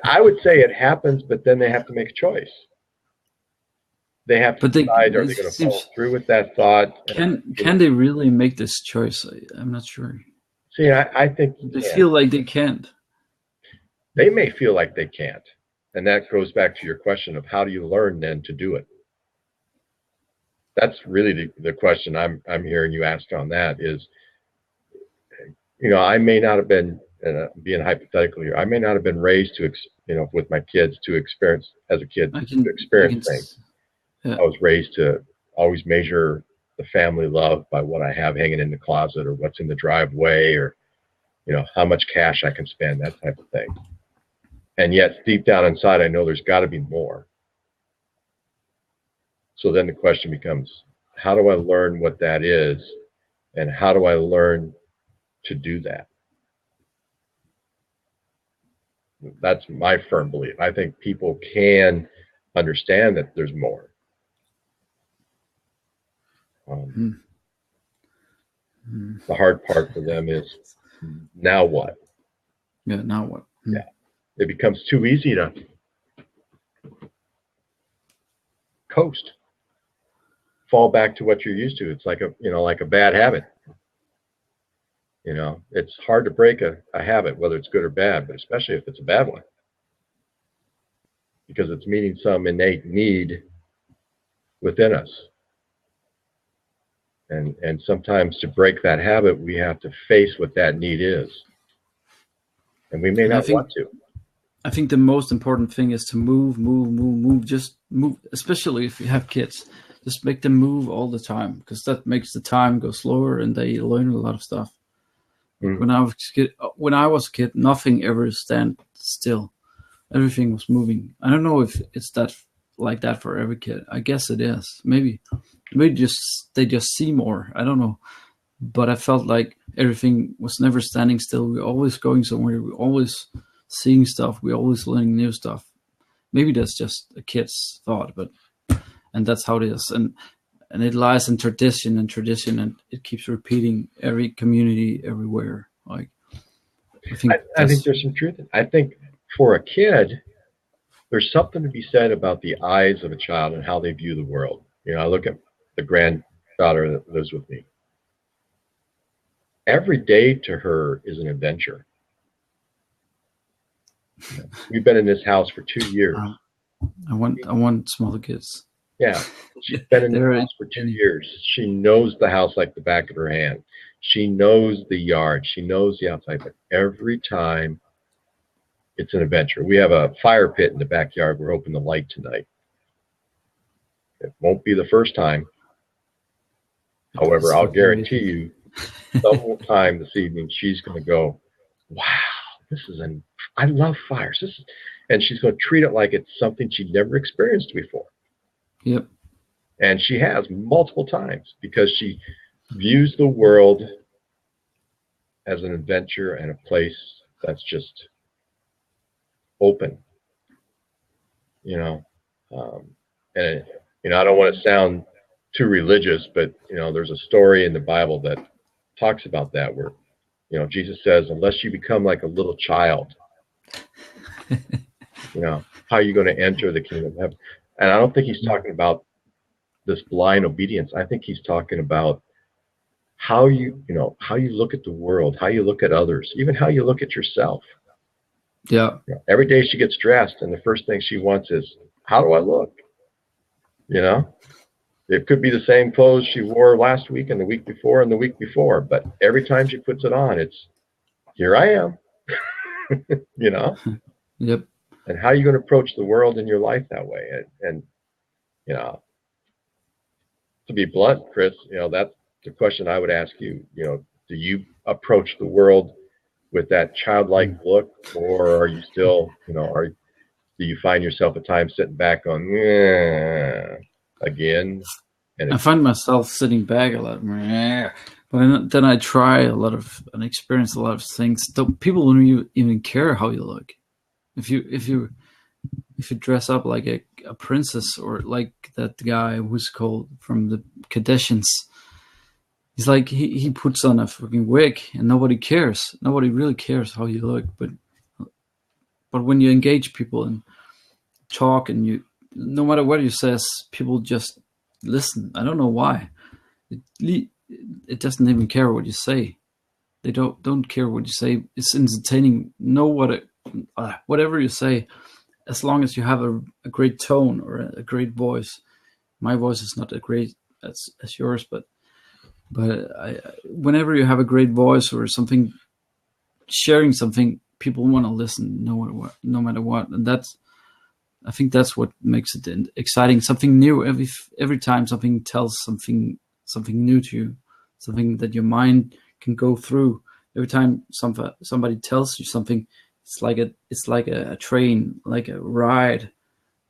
I would say it happens, but then they have to make a choice. They have to decide, are they going to follow through with that thought? Can they really make this choice? I'm not sure. See, I think they feel like they can't. They may feel like they can't. And that goes back to your question of how do you learn then to do it? That's really the question I'm hearing you ask on that is, I may not have been, being hypothetical here, I may not have been raised to, with my kids to experience, as a kid, to experience things. Yeah. I was raised to always measure the family love by what I have hanging in the closet or what's in the driveway or, how much cash I can spend, that type of thing. And yet deep down inside, I know there's got to be more. So then the question becomes, how do I learn what that is? And how do I learn to do that? That's my firm belief. I think people can understand that there's more. The hard part for them is, now what? Yeah, now what? Yeah. It becomes too easy to coast, fall back to what you're used to. It's like a bad habit. It's hard to break a habit, whether it's good or bad, but especially if it's a bad one, because it's meeting some innate need within us. And sometimes to break that habit, we have to face what that need is, and we may And not want to. I think the most important thing is to move. Just move, especially if you have kids. Just make them move all the time, because that makes the time go slower and they learn a lot of stuff. Mm. When I was a kid, nothing ever stand still. Everything was moving. I don't know if it's that like that for every kid. I guess it is. Maybe they just see more. I don't know. But I felt like everything was never standing still. We're always going somewhere. We're always seeing stuff. We're always learning new stuff. Maybe that's just a kid's thought, and that's how it is. And it lies in tradition, and it keeps repeating every community everywhere. Like I think there's some truth in it. I think for a kid, there's something to be said about the eyes of a child and how they view the world. You know, I look at the granddaughter that lives with me. Every day to her is an adventure. We've been in this house for 2 years. I want smaller kids. Yeah, she's been in the house for 2 years. She knows the house like the back of her hand. She knows the yard. She knows the outside. But every time, it's an adventure. We have a fire pit in the backyard. We're hoping to light tonight. It won't be the first time. However, I'll guarantee you, sometime this evening, she's going to go, wow, I love fires. And she's going to treat it like it's something she'd never experienced before. Yep. And she has multiple times, because she views the world as an adventure and a place that's just open, and I don't want to sound too religious, but there's a story in the Bible that talks about that, where Jesus says, unless you become like a little child, how are you going to enter the kingdom of heaven? And I don't think he's talking about this blind obedience. I think he's talking about how you look at the world, how you look at others, even how you look at yourself. Yeah. Every day she gets dressed, and the first thing she wants is, how do I look? It could be the same clothes she wore last week and the week before and the week before, but every time she puts it on, it's, here I am. Yep. And how are you going to approach the world in your life that way? And to be blunt, Chris, that's the question I would ask you. Do you approach the world with that childlike look, or are you still, do you find yourself at times sitting back on, again? And I find myself sitting back a lot, but then I try a lot of and experience a lot of things. People don't even care how you look. If you dress up like a princess, or like that guy who's called from the Kardashians, he's like he puts on a fucking wig and nobody cares. Nobody really cares how you look, but when you engage people and talk, and no matter what you say, people just listen. I don't know why. It doesn't even care what you say. They don't care what you say. It's entertaining. Whatever you say, as long as you have a great tone or a great voice. My voice is not as great as yours, but whenever you have a great voice or something, sharing something, people want to listen no matter what. And I think that's what makes it exciting. Something new every time. Something tells something new to you. Something that your mind can go through. Every time somebody tells you something, it's like a train, like a ride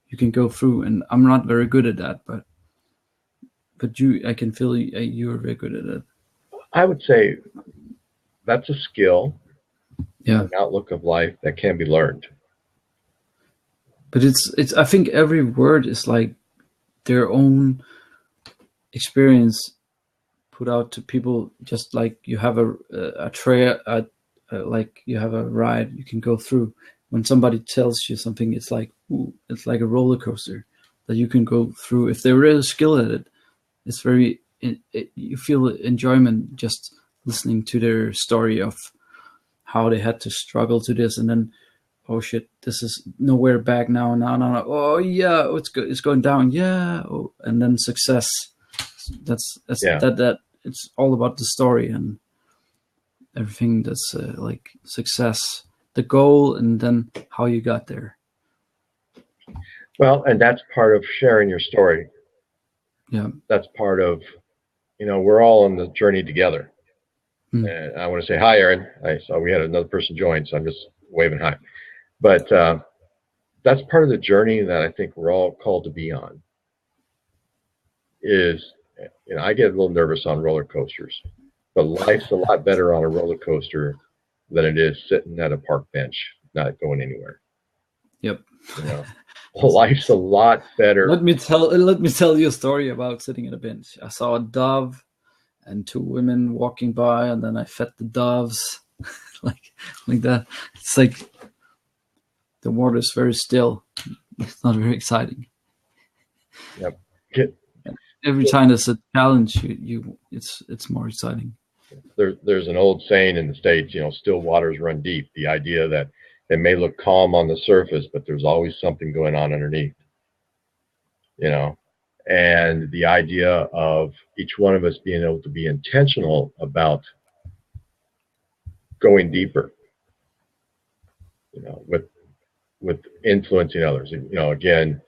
you can go through. And I'm not very good at that, but I can feel you are very good at it. I would say that's a skill, an outlook of life that can be learned. But it's I think every word is like their own experience put out to people. Just like you have a tray, like you have a ride you can go through. When somebody tells you something, it's like a roller coaster that you can go through. If they're really skilled at it, it's you feel enjoyment just listening to their story of how they had to struggle to this, and then, oh shit, this is nowhere back now. Oh yeah, it's going down. Yeah, and then success. That's yeah. that it's all about the story and everything that's like success, the goal, and then how you got there. Well, and that's part of sharing your story. Yeah. That's part of, we're all on the journey together. And I want to say hi, Aaron. I saw we had another person join, so I'm just waving hi. But that's part of the journey that I think we're all called to be on. Is, I get a little nervous on roller coasters, but life's a lot better on a roller coaster than it is sitting at a park bench, not going anywhere. Yep. Life's a lot better. Let me tell you a story about sitting at a bench. I saw a dove and two women walking by, and then I fed the doves like that. It's like the water is very still. It's not very exciting. Yep. Every time there's a challenge, it's more exciting. There's an old saying in the States, still waters run deep. The idea that it may look calm on the surface, but there's always something going on underneath. And the idea of each one of us being able to be intentional about going deeper, with influencing others. Again,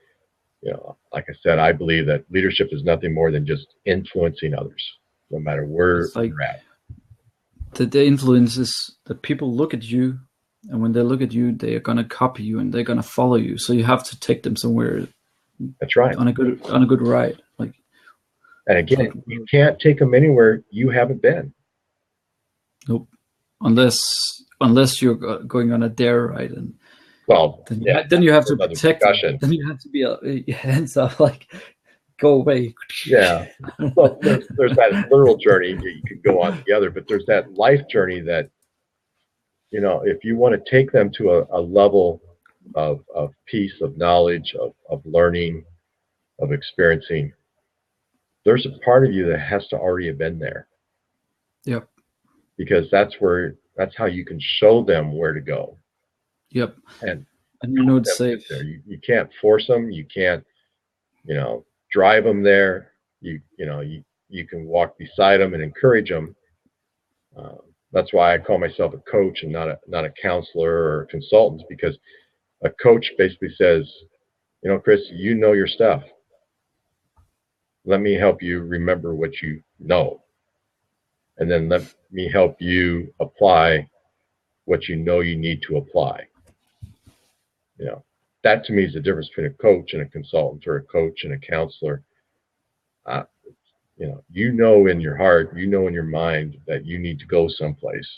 like I said, I believe that leadership is nothing more than just influencing others, no matter where you're at. The influence is that people look at you, and when they look at you, they are going to copy you and they're going to follow you. So you have to take them somewhere. That's right. On a good ride. And again, you can't take them anywhere you haven't been. Nope. Unless you're going on a dare ride, and then you have to protect. Then you have to be hands up, go away. Yeah. Well, there's that literal journey that you could go on together, but there's that life journey that, if you want to take them to a level of peace, of knowledge, of learning, of experiencing, there's a part of you that has to already have been there. Yep. Because that's how you can show them where to go. Yep. And it's safe. You can't force them. You can't, drive them there. You can walk beside them and encourage them. That's why I call myself a coach and not a counselor or a consultant, because a coach basically says, Chris, you know your stuff. Let me help you remember what you know. And then let me help you apply what you know you need to apply. That to me is the difference between a coach and a consultant, or a coach and a counselor. In your heart, in your mind that you need to go someplace.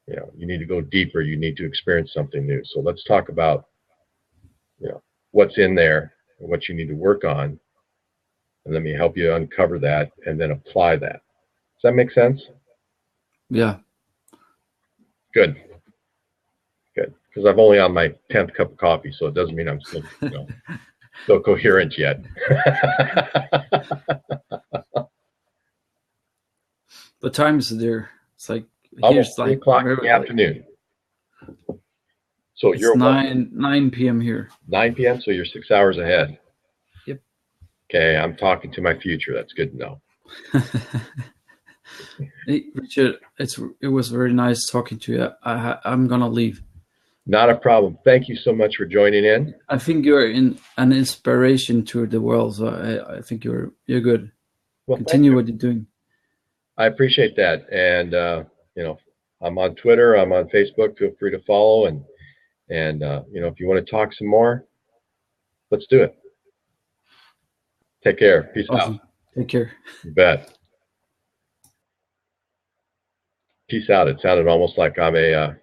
You need to go deeper. You need to experience something new. So let's talk about, what's in there and what you need to work on. And let me help you uncover that and then apply that. Does that make sense? Yeah. Good. Because I'm only on my 10th cup of coffee, so it doesn't mean I'm still, still coherent yet. What time is it there? It's almost 3 o'clock in the afternoon. So you're 9 p.m. here. 9 p.m. So you're 6 hours ahead. Yep. Okay, I'm talking to my future. That's good to know. Hey, Richard, it was very nice talking to you. I'm gonna leave. Not a problem. Thank you so much for joining in. I think you're an inspiration to the world. So I think you're good. Well, continue what you're doing. I appreciate that. And I'm on Twitter. I'm on Facebook. Feel free to follow. And if you want to talk some more, let's do it. Take care. Peace out. Take care. You bet. Peace out. It sounded almost like I'm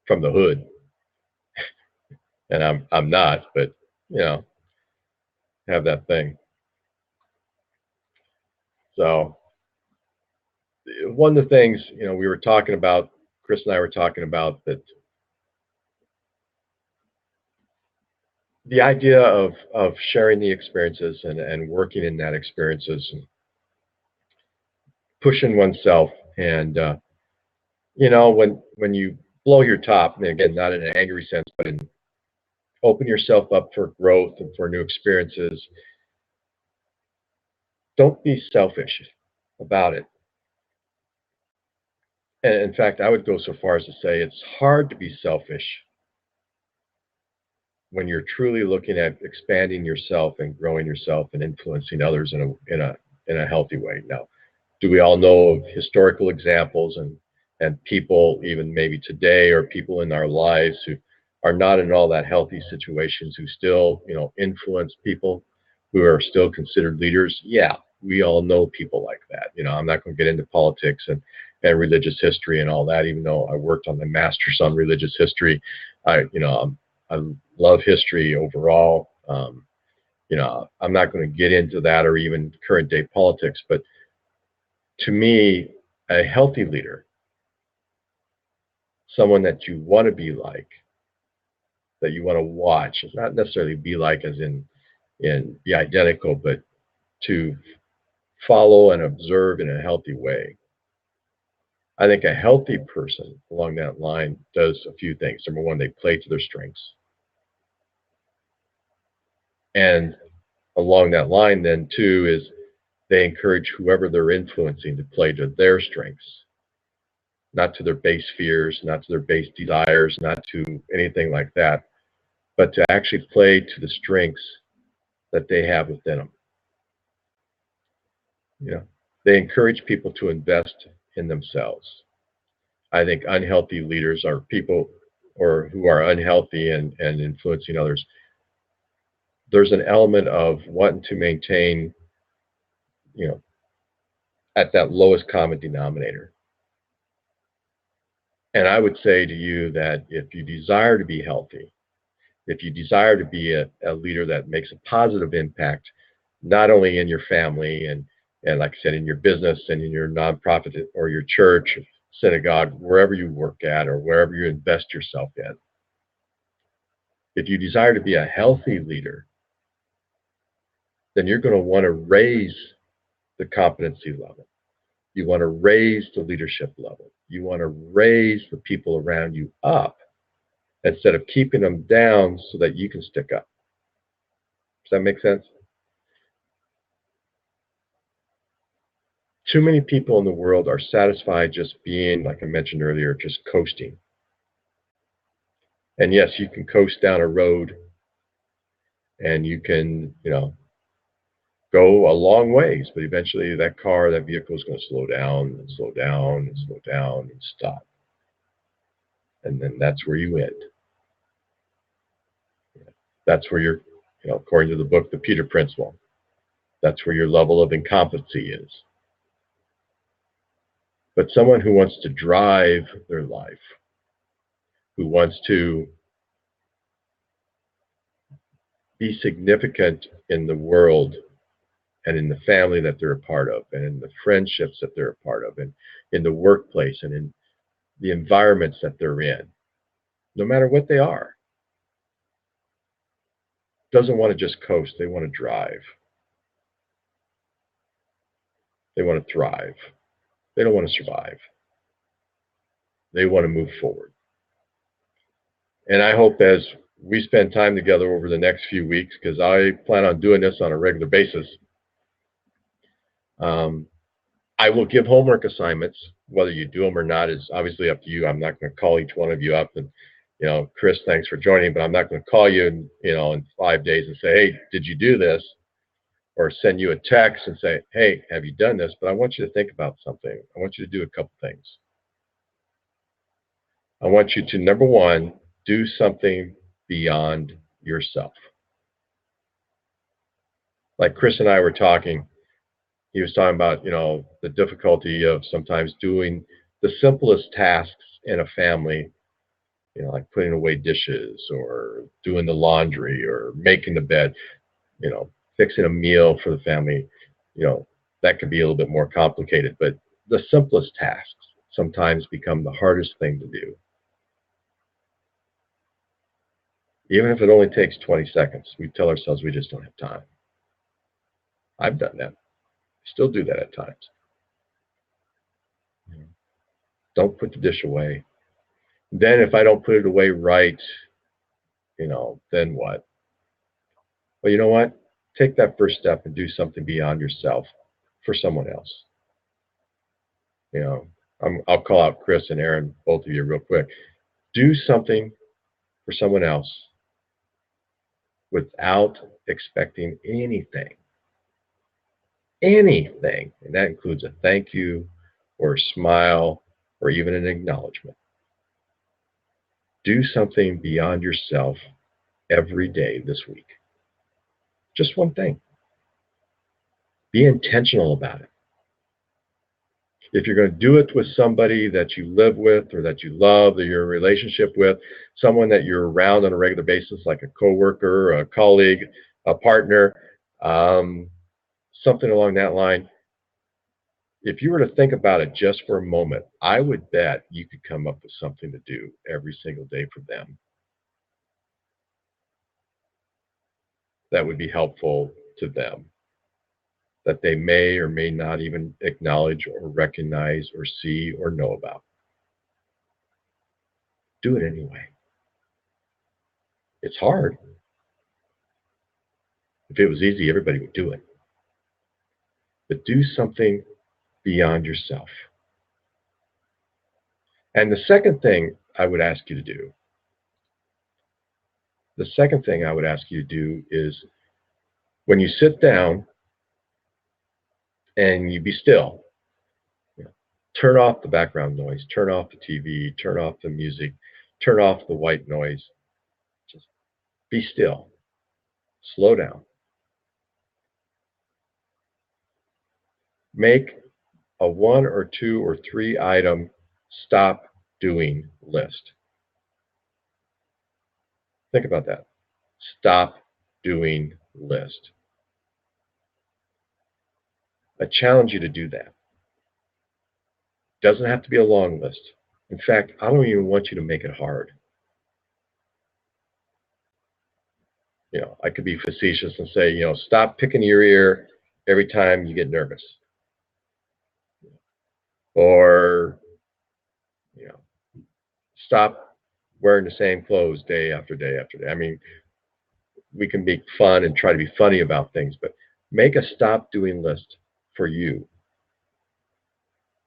from the hood, and I'm not, but have that thing. So one of the things we were talking about, Chris and I were talking about, that the idea of sharing the experiences and working in that experiences, and pushing oneself, and when you blow your top, and again, not in an angry sense, but open yourself up for growth and for new experiences. Don't be selfish. about it. And in fact, I would go so far as to say it's hard to be selfish when you're truly looking at expanding yourself and growing yourself and influencing others in a healthy way. Now, do we all know of historical examples and people even maybe today, or people in our lives who are not in all that healthy situations, who still influence people, who are still considered leaders? Yeah, we all know people like that. I'm not going to get into politics and religious history and all that, even though I worked on the master's on religious history. I love history overall. I'm not going to get into that, or even current day politics, but to me, a healthy leader, someone that you want to be like, that you want to watch, not necessarily be like as in be identical, but to follow and observe in a healthy way. I think a healthy person along that line does a few things. Number one, they play to their strengths. And along that line, then, two, is they encourage whoever they're influencing to play to their strengths, not to their base fears, not to their base desires, not to anything like that, but to actually play to the strengths that they have within them. They encourage people to invest in themselves. I think unhealthy leaders are people or who are unhealthy and influencing others. There's an element of wanting to maintain, at that lowest common denominator. And I would say to you that if you desire to be healthy, if you desire to be a leader that makes a positive impact, not only in your family and like I said, in your business and in your nonprofit or your church, synagogue, wherever you work at or wherever you invest yourself in, if you desire to be a healthy leader, then you're going to want to raise the competency level. You want to raise the leadership level. You want to raise the people around you up instead of keeping them down so that you can stick up. Does that make sense? Too many people in the world are satisfied just being, like I mentioned earlier, just coasting. And yes, you can coast down a road and you can, go a long ways, but eventually that vehicle is going to slow down and slow down and slow down and stop. And then that's where you end. That's where you're, according to the book, The Peter Principle, that's where your level of incompetency is. But someone who wants to drive their life, who wants to be significant in the world and in the family that they're a part of, and in the friendships that they're a part of, and in the workplace, and in the environments that they're in, no matter what they are, doesn't want to just coast. They want to drive. They want to thrive. They don't want to survive. They want to move forward. And I hope as we spend time together over the next few weeks, because I plan on doing this on a regular basis, I will give homework assignments. Whether you do them or not is obviously up to you. I'm not going to call each one of you up and, Chris, thanks for joining, but I'm not going to call you, in 5 days and say, hey, did you do this? Or send you a text and say, hey, have you done this? But I want you to think about something. I want you to do a couple things. I want you to, number one, do something beyond yourself. Like Chris and I were talking, he was talking about, the difficulty of sometimes doing the simplest tasks in a family, like putting away dishes or doing the laundry or making the bed, fixing a meal for the family. That could be a little bit more complicated, but the simplest tasks sometimes become the hardest thing to do. Even if it only takes 20 seconds, we tell ourselves we just don't have time. I've done that. Still do that at times. Don't put the dish away. Then if I don't put it away right, then what? Well, you know what? Take that first step and do something beyond yourself for someone else. You know, I'll call out Chris and Aaron, both of you, real quick. Do something for someone else without expecting anything. Anything. And that includes a thank you or a smile or even an acknowledgement. Do something beyond yourself every day this week. Just one thing. Be intentional about it. If you're going to do it with somebody that you live with or that you love, that you're in a relationship with, someone that you're around on a regular basis, like a coworker, a colleague, a partner, something along that line, if you were to think about it just for a moment, I would bet you could come up with something to do every single day for them that would be helpful to them, that they may or may not even acknowledge or recognize or see or know about. Do it anyway. It's hard. If it was easy, everybody would do it. But do something beyond yourself. And the second thing I would ask you to do is when you sit down and you be still, turn off the background noise, turn off the TV, turn off the music, turn off the white noise. Just be still. Slow down. Make a 1 or 2 or 3 item stop doing list. Think about that. Stop doing list. I challenge you to do that. It doesn't have to be a long list. In fact, I don't even want you to make it hard. I could be facetious and say, stop picking your ear every time you get nervous. Or, stop wearing the same clothes day after day after day. I mean, we can be fun and try to be funny about things, but make a stop doing list for you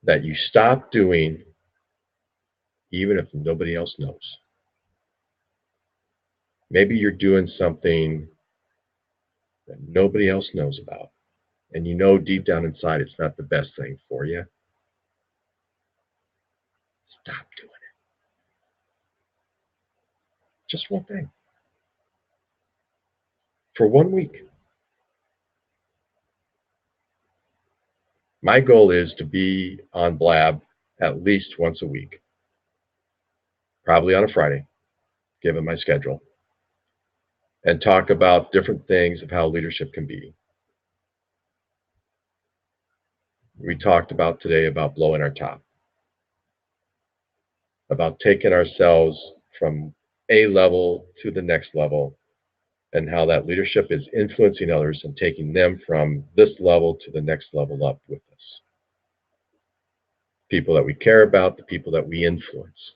that you stop doing even if nobody else knows. Maybe you're doing something that nobody else knows about, and you know deep down inside it's not the best thing for you. Stop doing it. Just one thing. For 1 week. My goal is to be on Blab at least once a week, probably on a Friday, given my schedule, and talk about different things of how leadership can be. We talked about today about blowing our top, about taking ourselves from a level to the next level, and how that leadership is influencing others and taking them from this level to the next level up with us. People that we care about, the people that we influence.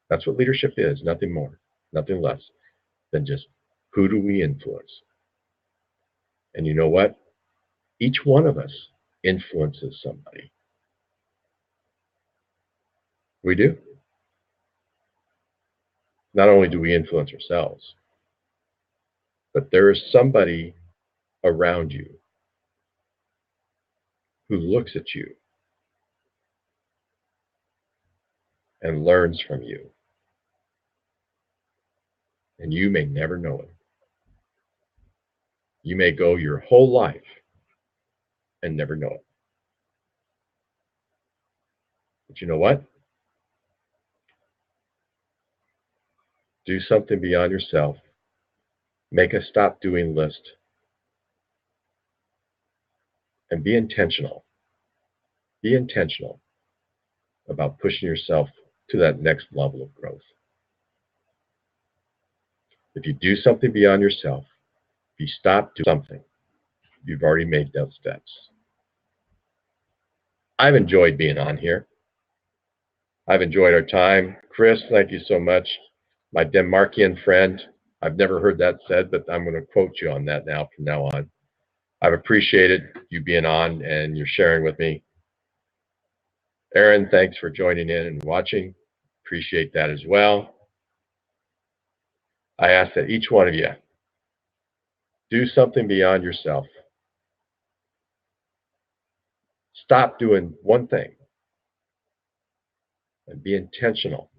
That's what leadership is, nothing more, nothing less than just who do we influence. And you know what? Each one of us influences somebody. We do. Not only do we influence ourselves, but there is somebody around you who looks at you and learns from you. And you may never know it. You may go your whole life and never know it. But you know what? Do something beyond yourself. Make a stop doing list. And be intentional. Be intentional about pushing yourself to that next level of growth. If you do something beyond yourself, if you stop doing something, you've already made those steps. I've enjoyed being on here. I've enjoyed our time. Chris, thank you so much. My Denmarkian friend, I've never heard that said, but I'm going to quote you on that now from now on. I've appreciated you being on and you're sharing with me. Aaron, thanks for joining in and watching. Appreciate that as well. I ask that each one of you do something beyond yourself. Stop doing one thing and be intentional.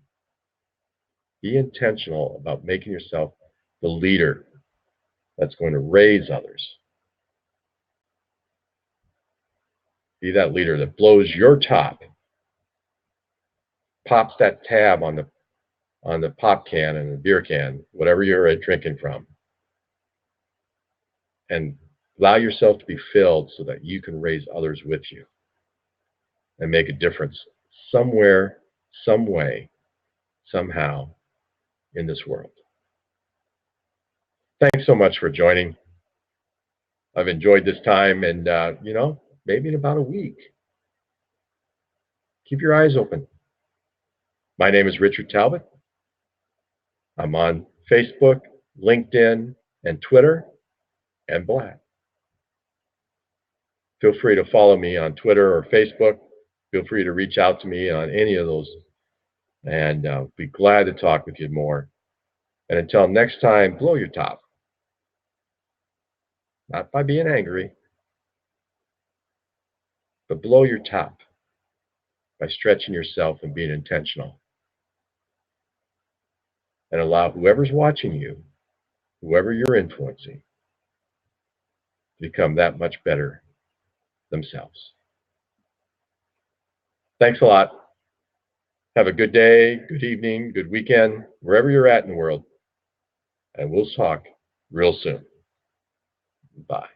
Be intentional about making yourself the leader that's going to raise others. Be that leader that blows your top, pops that tab on the pop can and the beer can, whatever you're drinking from, and allow yourself to be filled so that you can raise others with you and make a difference somewhere, some way, somehow in this world. Thanks so much for joining. I've enjoyed this time, and maybe in about a week, keep your eyes open. My name is Richard Talbot. I'm on Facebook, LinkedIn, and Twitter, and Black. Feel free to follow me on Twitter or Facebook. Feel free to reach out to me on any of those, and be glad to talk with you more. And until next time, blow your top. Not by being angry, but blow your top by stretching yourself and being intentional. And allow whoever's watching you, whoever you're influencing, to become that much better themselves. Thanks a lot. Have a good day, good evening, good weekend, wherever you're at in the world. And we'll talk real soon. Bye.